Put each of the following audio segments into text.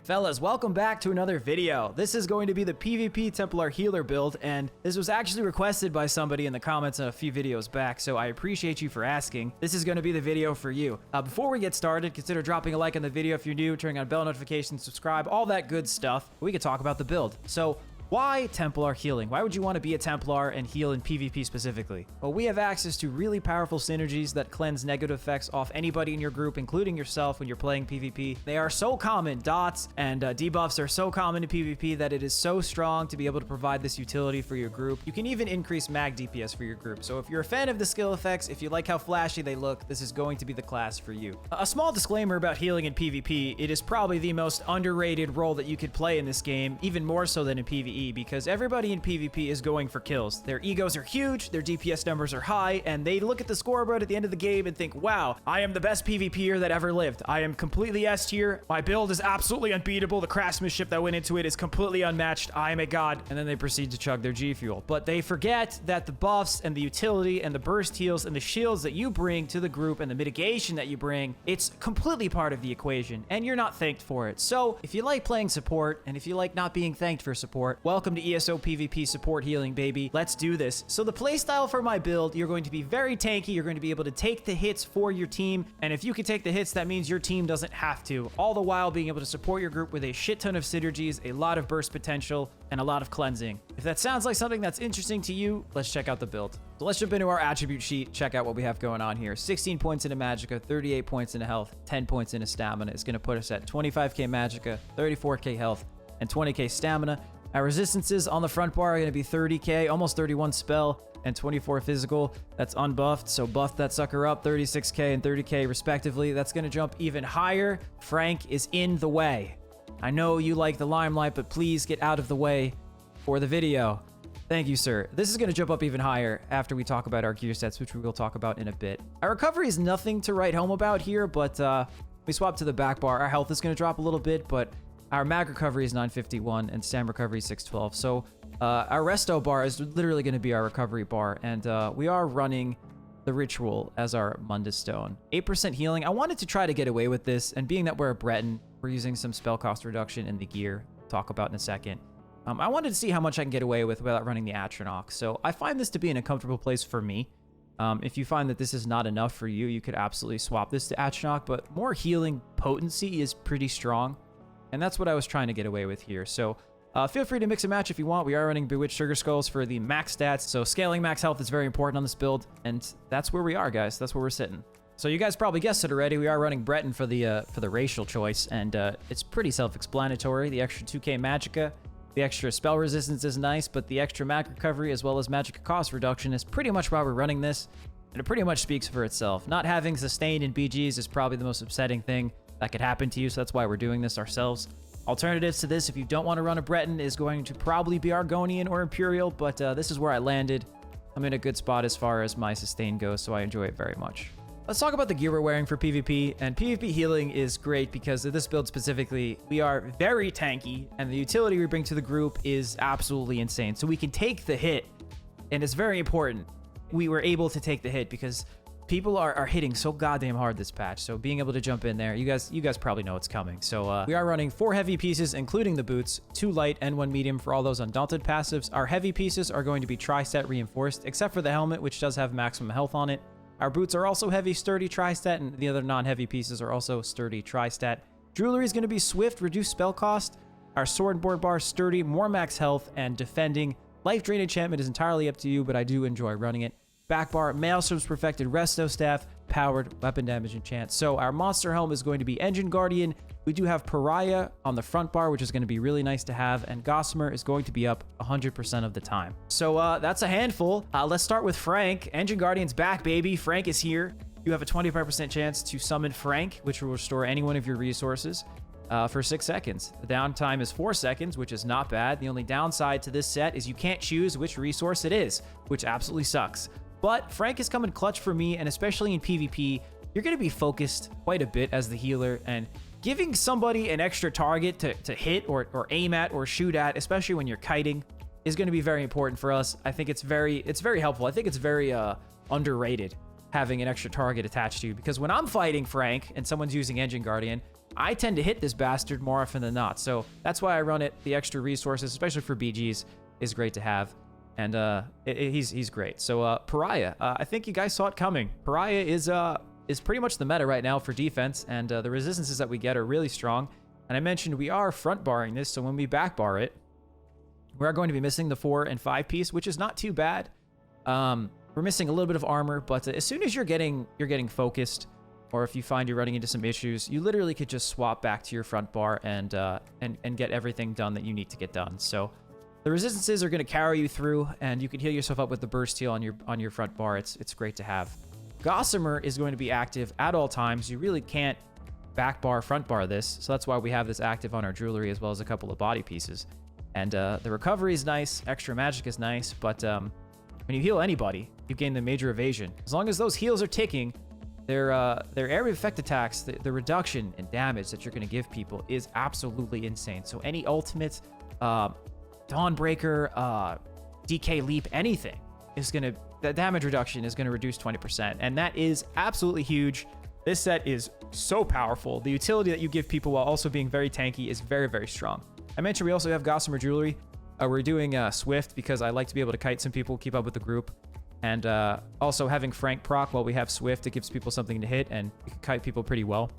Fellas, welcome back to another video. This is going to be the PvP Templar healer build, and this was actually requested by somebody in the comments a few videos back, so I appreciate you for asking. This is going to be the video for you. Before we get started, consider dropping a like on the video if you're new, turning on bell notifications, subscribe, all that good stuff. We can talk about the build. So, why Templar healing? Why would you want to be a Templar and heal in PvP specifically? Well, we have access to really powerful synergies that cleanse negative effects off anybody in your group, including yourself when you're playing PvP. They are so common. Dots and debuffs are so common in PvP that it is so strong to be able to provide this utility for your group. You can even increase mag DPS for your group. So if you're a fan of the skill effects, if you like how flashy they look, this is going to be the class for you. A small disclaimer about healing in PvP, it is probably the most underrated role that you could play in this game, even more so than in PvE. Because everybody in PvP is going for kills. Their egos are huge, their DPS numbers are high, and they look at the scoreboard at the end of the game and think, wow, I am the best PvPer that ever lived. I am completely S tier. My build is absolutely unbeatable. The craftsmanship that went into it is completely unmatched. I am a god. And then they proceed to chug their G Fuel. But they forget that the buffs and the utility and the burst heals and the shields that you bring to the group and the mitigation that you bring, it's completely part of the equation, and you're not thanked for it. So if you like playing support, and if you like not being thanked for support, welcome to ESO PvP support healing, baby. Let's do this. So the playstyle for my build, you're going to be very tanky. You're going to be able to take the hits for your team. And if you can take the hits, that means your team doesn't have to. All the while being able to support your group with a shit ton of synergies, a lot of burst potential, and a lot of cleansing. If that sounds like something that's interesting to you, let's check out the build. So let's jump into our attribute sheet, check out what we have going on here. 16 points into Magicka, 38 points into health, 10 points into stamina. It's going to put us at 25k Magicka, 34k health, and 20k stamina. Our resistances on the front bar are going to be 30k, almost 31 spell, and 24 physical. That's unbuffed, so buff that sucker up, 36k and 30k respectively. That's going to jump even higher. Frank is in the way. I know you like the limelight, but please get out of the way for the video. Thank you, sir. This is going to jump up even higher after we talk about our gear sets, which we will talk about in a bit. Our recovery is nothing to write home about here, but we swap to the back bar. Our health is going to drop a little bit, but our mag recovery is 951 and stam recovery is 612. So our resto bar is literally going to be our recovery bar. And we are running the ritual as our Mundus Stone. 8% healing. I wanted to try to get away with this. And being that we're a Breton, we're using some spell cost reduction in the gear. We'll talk about in a second. I wanted to see how much I can get away with without running the Atronach. So I find this to be in a comfortable place for me. If you find that this is not enough for you, you could absolutely swap this to Atronach. But more healing potency is pretty strong. And that's what I was trying to get away with here. So feel free to mix and match if you want. We are running Bewitched Sugar Skulls for the max stats. So scaling max health is very important on this build. And that's where we are, guys. That's where we're sitting. So you guys probably guessed it already. We are running Breton for the racial choice. And it's pretty self-explanatory. The extra 2k Magicka, the extra spell resistance is nice. But the extra mag recovery as well as Magicka cost reduction is pretty much why we're running this. And it pretty much speaks for itself. Not having sustained in BGs is probably the most upsetting thing that could happen to you, so that's why we're doing this ourselves. Alternatives to this, if you don't want to run a Breton, is going to probably be Argonian or Imperial, but this is where I landed. I'm in a good spot as far as my sustain goes, so I enjoy it very much. Let's talk about the gear we're wearing for PvP, and PvP healing is great because of this build specifically, we are very tanky, and the utility we bring to the group is absolutely insane. So we can take the hit, and it's very important. We were able to take the hit because people are hitting so goddamn hard this patch, so being able to jump in there, you guys probably know what's coming. So we are running 4 heavy pieces, including the boots, 2 light and 1 medium for all those Undaunted passives. Our heavy pieces are going to be tri-stat reinforced, except for the helmet, which does have maximum health on it. Our boots are also heavy, sturdy, tri-stat, and the other non-heavy pieces are also sturdy, tri-stat. Jewelry is going to be swift, reduced spell cost. Our sword board bar, sturdy, more max health, and defending. Life drain enchantment is entirely up to you, but I do enjoy running it. Back bar, Maelstrom's Perfected Resto Staff, powered weapon damage enchant. So our monster helm is going to be Engine Guardian. We do have Pariah on the front bar, which is going to be really nice to have. And Gossamer is going to be up 100% of the time. So that's a handful. Let's start with Frank. Engine Guardian's back, baby. Frank is here. You have a 25% chance to summon Frank, which will restore any one of your resources for 6 seconds. The downtime is 4 seconds, which is not bad. The only downside to this set is you can't choose which resource it is, which absolutely sucks. But Frank is coming clutch for me, and especially in PvP, you're going to be focused quite a bit as the healer, and giving somebody an extra target to hit or aim at or shoot at, especially when you're kiting, is going to be very important for us. I think it's very helpful. I think it's very underrated having an extra target attached to you, because when I'm fighting Frank and someone's using Engine Guardian, I tend to hit this bastard more often than not. So that's why I run it. The extra resources, especially for BGs, is great to have. And he's great. So Pariah, I think you guys saw it coming. Pariah is pretty much the meta right now for defense, and the resistances that we get are really strong. And I mentioned we are front barring this, so when we back bar it, we are going to be missing the 4 and 5 piece, which is not too bad. We're missing a little bit of armor, but as soon as you're getting focused, or if you find you're running into some issues, you literally could just swap back to your front bar and get everything done that you need to get done. So the resistances are going to carry you through, and you can heal yourself up with the burst heal on your front bar. It's great to have. Gossamer is going to be active at all times. You really can't back bar, front bar this, so that's why we have this active on our jewelry as well as a couple of body pieces. And the recovery is nice, extra magic is nice, but when you heal anybody, you gain the major evasion. As long as those heals are ticking, their area effect attacks, the reduction in damage that you're going to give people is absolutely insane. So any ultimate, Dawnbreaker, DK Leap, anything is going to, the damage reduction is going to reduce 20%. And that is absolutely huge. This set is so powerful. The utility that you give people while also being very tanky is very, very strong. I mentioned we also have Gossamer Jewelry. We're doing Swift because I like to be able to kite some people, keep up with the group. And also having Frank proc while we have Swift, it gives people something to hit, and you can kite people pretty well.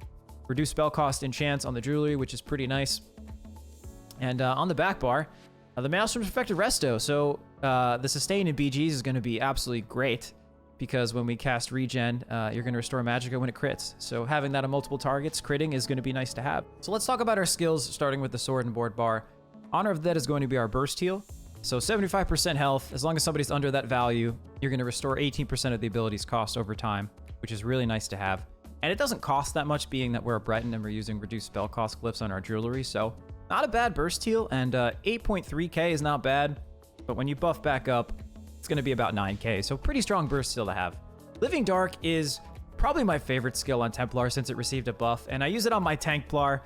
Reduce spell cost and chance on the jewelry, which is pretty nice. And on the back bar, the Maelstrom's Perfected Resto. So the sustain in BGs is going to be absolutely great, because when we cast regen, you're going to restore Magicka when it crits. So having that on multiple targets, critting is going to be nice to have. So let's talk about our skills, starting with the sword and board bar. Honor of the Dead is going to be our burst heal. So 75% health, as long as somebody's under that value, you're going to restore 18% of the ability's cost over time, which is really nice to have. And it doesn't cost that much, being that we're a Breton and we're using reduced spell cost glyphs on our jewelry. So not a bad burst heal, and 8.3k is not bad. But when you buff back up, it's going to be about 9k. So pretty strong burst heal to have. Living Dark is probably my favorite skill on Templar since it received a buff, and I use it on my Tankplar.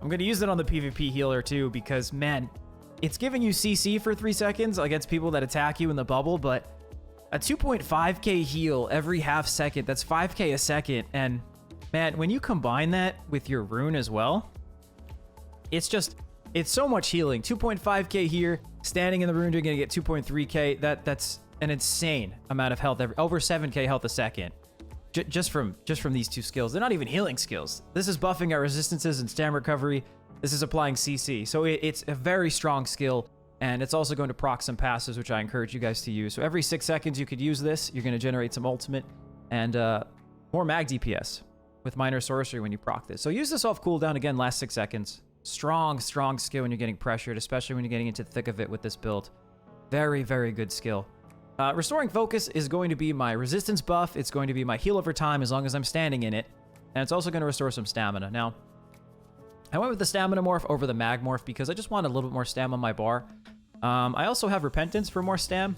I'm going to use it on the PvP healer too, because man, it's giving you CC for 3 seconds against people that attack you in the bubble, but a 2.5k heal every half second, that's 5k a second. And man, when you combine that with your rune as well, it's so much healing. 2.5k here, standing in the rune, you're going to get 2.3k. That's an insane amount of health, over 7k health a second. Just from these two skills. They're not even healing skills. This is buffing our resistances and stam recovery. This is applying CC. So it's a very strong skill, and it's also going to proc some passives, which I encourage you guys to use. So every 6 seconds you could use this. You're going to generate some ultimate and more mag DPS with minor sorcery when you proc this. So use this off cooldown again last 6 seconds. Strong skill when you're getting pressured, especially when you're getting into the thick of it with this build. Very, very good skill. Restoring Focus is going to be my resistance buff. It's going to be my heal over time as long as I'm standing in it. And it's also going to restore some stamina. Now, I went with the stamina morph over the mag morph because I just wanted a little bit more stam on my bar. I also have Repentance for more stam.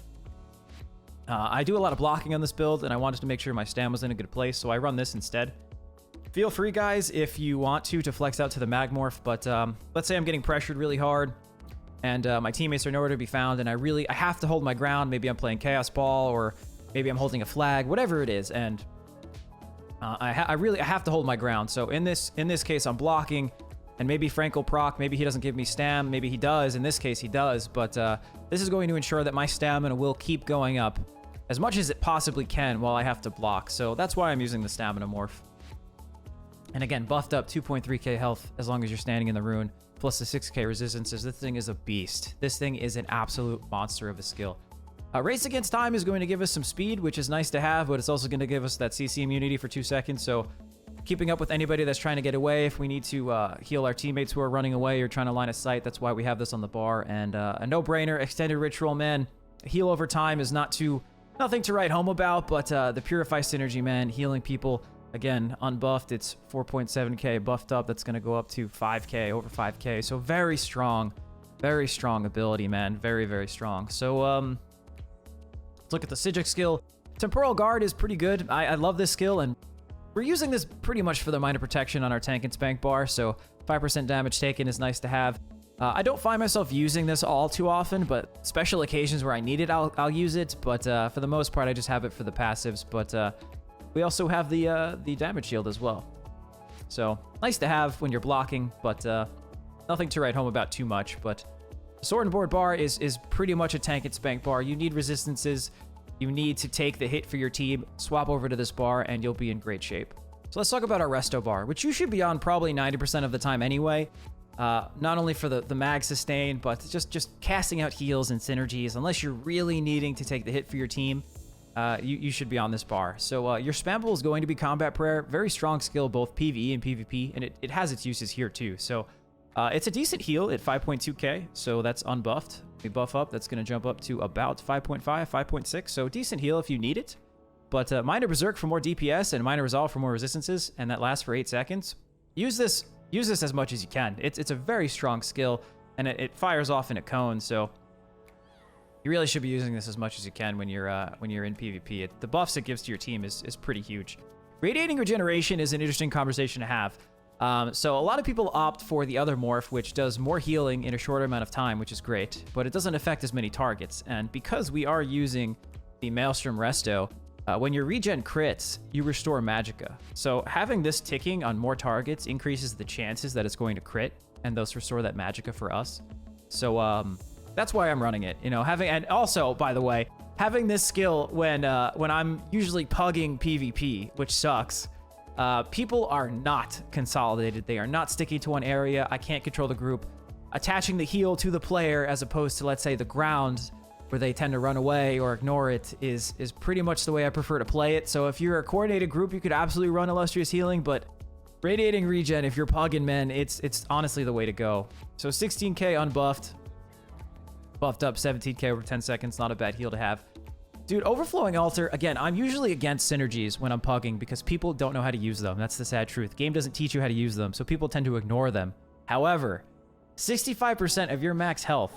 I do a lot of blocking on this build, and I wanted to make sure my stam was in a good place, so I run this instead. Feel free, guys, if you want to flex out to the mag morph, but let's say I'm getting pressured really hard, and my teammates are nowhere to be found, and I have to hold my ground. Maybe I'm playing Chaos Ball, or maybe I'm holding a flag, whatever it is, and I have to hold my ground. So in this case, I'm blocking, and maybe Frank will proc, maybe he doesn't give me stam, maybe he does. In this case, he does, but this is going to ensure that my stamina will keep going up as much as it possibly can while I have to block. So that's why I'm using the stamina morph. And again, buffed up 2.3k health as long as you're standing in the rune, plus the 6k resistances. This thing is a beast. This thing is an absolute monster of a skill. Race Against Time is going to give us some speed, which is nice to have, but it's also going to give us that CC immunity for 2 seconds. So keeping up with anybody that's trying to get away, if we need to heal our teammates who are running away or trying to line of sight, that's why we have this on the bar. And a no-brainer, Extended Ritual, man. Heal over time is nothing to write home about, but the Purify synergy, man, healing people. Again, unbuffed, it's 4.7k. Buffed up, that's going to go up to 5k, over 5k. So very strong ability, man. Very, very strong. So let's look at the Psijic skill. Temporal Guard is pretty good. I love this skill, and we're using this pretty much for the minor protection on our tank and spank bar, so 5% damage taken is nice to have. I don't find myself using this all too often, but special occasions where I need it, I'll use it. But for the most part, I just have it for the passives. But we also have the damage shield as well. So nice to have when you're blocking, but nothing to write home about too much. But Sword and Board bar is pretty much a tank and spank bar. You need resistances. You need to take the hit for your team, swap over to this bar, and you'll be in great shape. So let's talk about our resto bar, which you should be on probably 90% of the time anyway. Not only for the mag sustain, but just casting out heals and synergies. Unless you're really needing to take the hit for your team, you should be on this bar. So your spammable is going to be Combat Prayer. Very strong skill, both PvE and PvP, and it has its uses here too. So it's a decent heal at 5.2k, so that's unbuffed. We buff up, that's going to jump up to about 5.5, 5.6, so decent heal if you need it. But Minor Berserk for more DPS and Minor Resolve for more resistances, and that lasts for 8 seconds. Use this as much as you can. It's a very strong skill, and it fires off in a cone, so you really should be using this as much as you can when you're in PvP. The buffs it gives to your team is pretty huge. Radiating Regeneration is an interesting conversation to have. So a lot of people opt for the other morph, which does more healing in a shorter amount of time, which is great, but it doesn't affect as many targets. And because we are using the Maelstrom Resto, when your regen crits, you restore Magicka. So having this ticking on more targets increases the chances that it's going to crit and thus restore that Magicka for us. So that's why I'm running it. You know, and also, by the way, having this skill when I'm usually pugging PvP, which sucks. People are not consolidated. They are not sticking to one area. I can't control the group. Attaching the heal to the player as opposed to, let's say, the ground where they tend to run away or ignore it is pretty much the way I prefer to play it. So if you're a coordinated group, you could absolutely run Illustrious Healing, but Radiating Regen, if you're pugging men, it's honestly the way to go. So 16k unbuffed. Buffed up 17k over 10 seconds. Not a bad heal to have. Dude, Overflowing Altar, again, I'm usually against synergies when I'm pugging because people don't know how to use them. That's the sad truth. Game doesn't teach you how to use them, so people tend to ignore them. However, 65% of your max health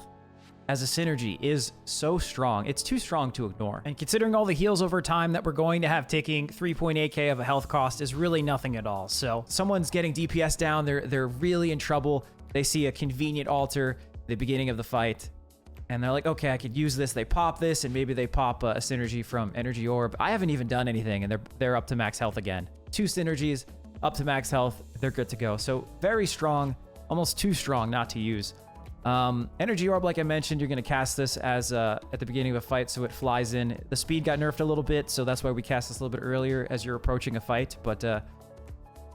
as a synergy is so strong. It's too strong to ignore. And considering all the heals over time that we're going to have ticking, 3.8k of a health cost is really nothing at all. So someone's getting DPS down, they're really in trouble. They see a convenient altar at the beginning of the fight, and they're like, okay, I could use this. They pop this, and maybe they pop a synergy from Energy Orb. I haven't even done anything, and they're up to max health again. 2 synergies, up to max health, they're good to go. So very strong, almost too strong not to use. Energy Orb, like I mentioned, you're going to cast this as at the beginning of a fight, so it flies in. The speed got nerfed a little bit, so that's why we cast this a little bit earlier as you're approaching a fight. But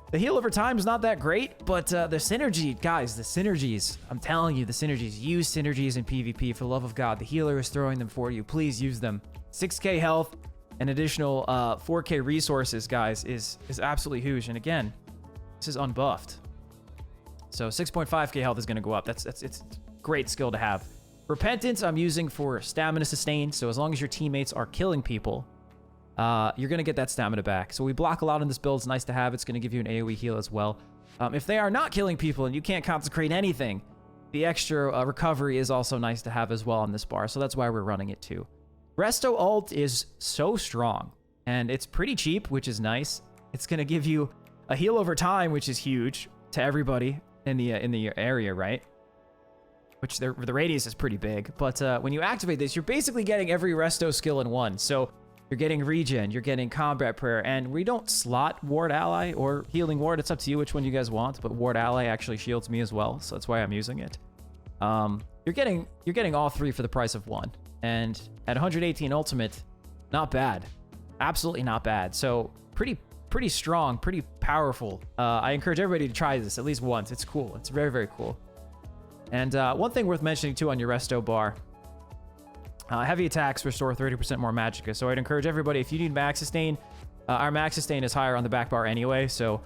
the heal over time is not that great, but the synergy, guys, the synergies, I'm telling you, the synergies. Use synergies in PvP, for the love of God. The healer is throwing them for you. Please use them. 6k health and additional 4k resources, guys, is absolutely huge. And again, this is unbuffed. So 6.5k health is going to go up. It's a great skill to have. Repentance I'm using for stamina sustain, so as long as your teammates are killing people, you're going to get that stamina back. So we block a lot in this build. It's nice to have. It's going to give you an AoE heal as well. If they are not killing people and you can't consecrate anything, the extra recovery is also nice to have as well on this bar. So that's why we're running it too. Resto ult is so strong, and it's pretty cheap, which is nice. It's going to give you a heal over time, which is huge to everybody in the area, right? Which the radius is pretty big. But when you activate this, you're basically getting every resto skill in one. So you're getting regen, you're getting combat prayer, and we don't slot ward ally or healing ward. It's up to you which one you guys want, but ward ally actually shields me as well, so that's why I'm using it. You're getting all three for the price of one, and at 118 ultimate, not bad, absolutely not bad. So pretty strong, pretty powerful. I encourage everybody to try this at least once. It's cool. It's very, very cool. And one thing worth mentioning too on your resto bar. Heavy attacks restore 30% more Magicka, so I'd encourage everybody, if you need max sustain, our max sustain is higher on the back bar anyway, so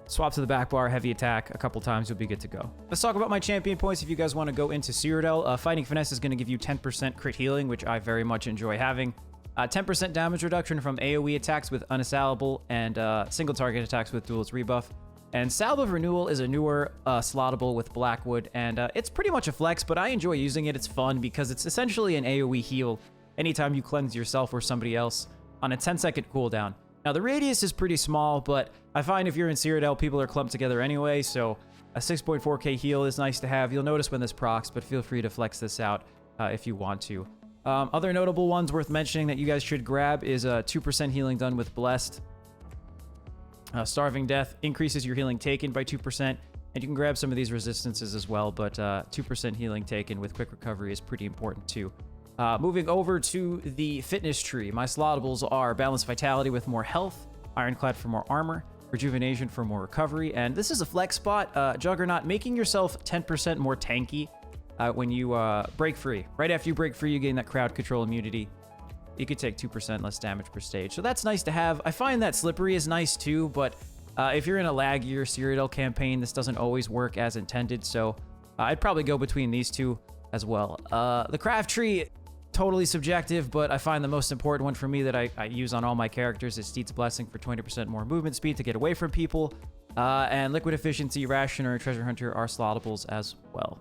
swap to the back bar, heavy attack a couple times, you'll be good to go. Let's talk about my champion points if you guys want to go into Cyrodiil. Fighting Finesse is going to give you 10% crit healing, which I very much enjoy having. 10% damage reduction from AoE attacks with Unassailable and single target attacks with Duelist Rebuff. And Salve of Renewal is a newer slottable with Blackwood, and it's pretty much a flex, but I enjoy using it. It's fun because it's essentially an AoE heal anytime you cleanse yourself or somebody else on a 10-second cooldown. Now, the radius is pretty small, but I find if you're in Cyrodiil, people are clumped together anyway, so a 6.4k heal is nice to have. You'll notice when this procs, but feel free to flex this out if you want to. Other notable ones worth mentioning that you guys should grab is 2% healing done with Blessed. Starving Death increases your healing taken by 2%, and you can grab some of these resistances as well, but 2% healing taken with quick recovery is pretty important too. Moving over to the fitness tree, my slottables are Balanced Vitality with more health, Ironclad for more armor, Rejuvenation for more recovery, and this is a flex spot, Juggernaut, making yourself 10% more tanky when you break free. Right after you break free, you gain that crowd control immunity. You could take 2% less damage per stage, so that's nice to have. I find that Slippery is nice too, but if you're in a laggier Cyrodiil campaign, this doesn't always work as intended, so I'd probably go between these two as well. The craft tree, totally subjective, but I find the most important one for me that I use on all my characters is Steed's Blessing for 20% more movement speed to get away from people, and Liquid Efficiency, Rationer, and Treasure Hunter are slottables as well.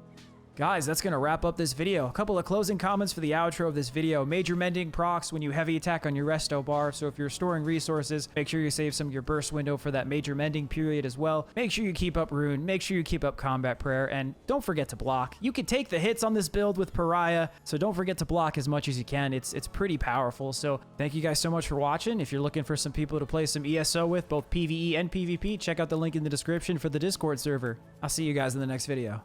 Guys, that's going to wrap up this video. A couple of closing comments for the outro of this video. Major mending procs when you heavy attack on your resto bar, so if you're storing resources, make sure you save some of your burst window for that major mending period as well. Make sure you keep up rune, make sure you keep up combat prayer, and don't forget to block. You can take the hits on this build with Pariah, so don't forget to block as much as you can. It's pretty powerful, so thank you guys so much for watching. If you're looking for some people to play some ESO with, both PvE and PvP, check out the link in the description for the Discord server. I'll see you guys in the next video.